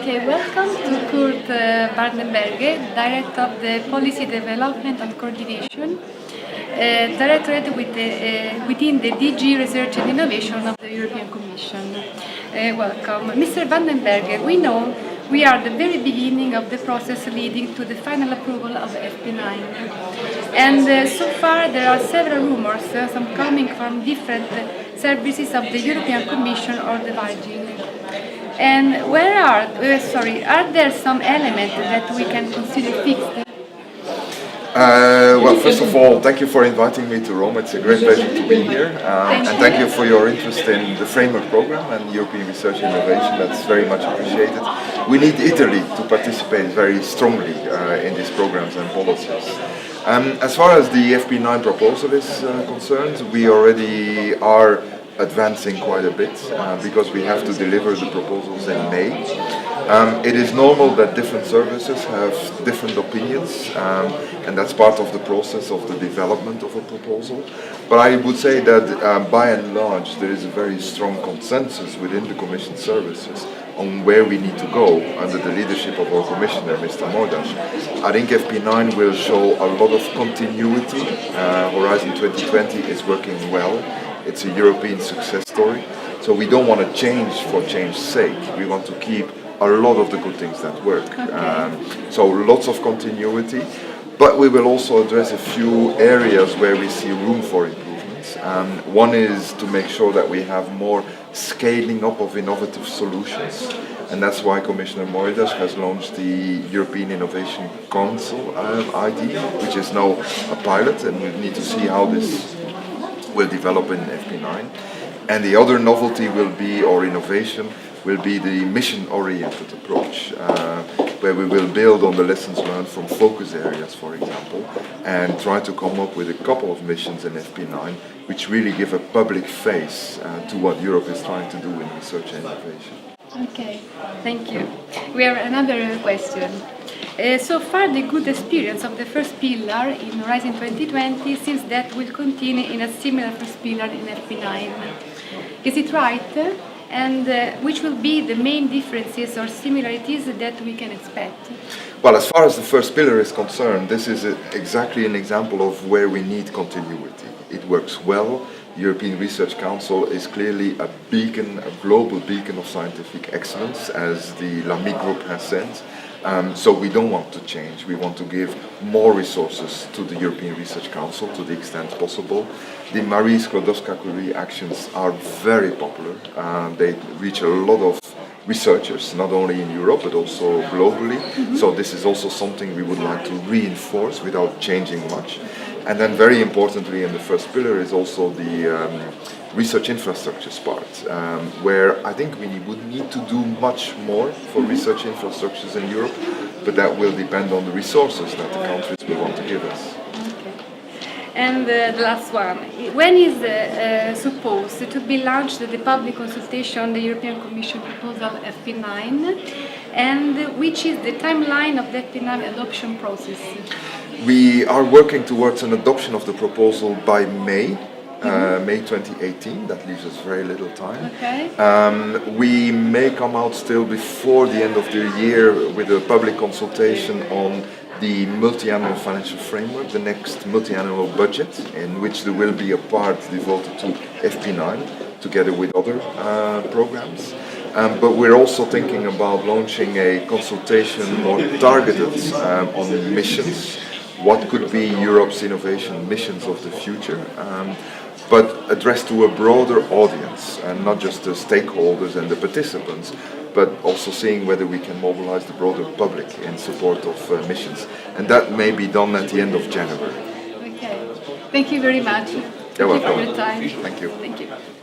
Okay, welcome to Kurt VANDENBERGHE, Director of the Policy Development and Coordination, Directorate within the DG Research and Innovation of the European Commission. Welcome. Mr. VANDENBERGHE, we know we are at the very beginning of the process leading to the final approval of FP9. And so far there are several rumors, some coming from different services of the European Commission or the Virgin. And are there some elements that we can consider fixed? Well, first of all, thank you for inviting me to Rome. It's a great pleasure to be here. And thank you for your interest in the framework program and European research and innovation. That's very much appreciated. We need Italy to participate very strongly in these programs and policies. As far as the FP9 proposal is concerned, we already are advancing quite a bit because we have to deliver the proposals in May. It is normal that different services have different opinions, and that's part of the process of the development of a proposal. But I would say that by and large there is a very strong consensus within the Commission services on where we need to go under the leadership of our Commissioner, Mr. Moedas. I think FP9 will show a lot of continuity. Horizon 2020 is working well. It's a European success story. So we don't want to change for change's sake. We want to keep a lot of the good things that work. Okay. So lots of continuity, but we will also address a few areas where we see room for improvements. One is to make sure that we have more scaling up of innovative solutions, and that's why Commissioner Moedas has launched the European Innovation Council idea, which is now a pilot, and we need to see how this will develop in FP9. And the other novelty will be, or innovation, will be the mission-oriented approach, where we will build on the lessons learned from focus areas, for example, and try to come up with a couple of missions in FP9 which really give a public face to what Europe is trying to do in research and innovation. Okay, thank you. We have another question. So far the good experience of the first pillar in Horizon 2020 seems that will continue in a similar first pillar in FP9. Is it right? And which will be the main differences or similarities that we can expect? Well, as far as the first pillar is concerned, this is exactly an example of where we need continuity. It works well. The European Research Council is clearly a beacon, a global beacon of scientific excellence, as the Lamy Group has said. So we don't want to change. We want to give more resources to the European Research Council to the extent possible. The Marie Skłodowska-Curie actions are very popular. They reach a lot of researchers, not only in Europe but also globally. So this is also something we would like to reinforce without changing much. And then very importantly in the first pillar is also the research infrastructures part, where I think we would need to do much more for research infrastructures in Europe, but that will depend on the resources that the countries will want to give us. Okay. And the last one, when is supposed to be launched the public consultation on the European Commission proposal FP9, and which is the timeline of the FP9 adoption process? We are working towards an adoption of the proposal by May 2018, that leaves us very little time. Okay. We may come out still before the end of the year with a public consultation on the multi-annual financial framework, the next multi-annual budget, in which there will be a part devoted to FP9 together with other programs. But we're also thinking about launching a consultation more targeted on missions. What could be Europe's innovation missions of the future? But addressed to a broader audience, and not just the stakeholders and the participants, but also seeing whether we can mobilize the broader public in support of missions. And that may be done at the end of January. Okay. Thank you very much. You're welcome. Thank you for your time. Thank you. Thank you.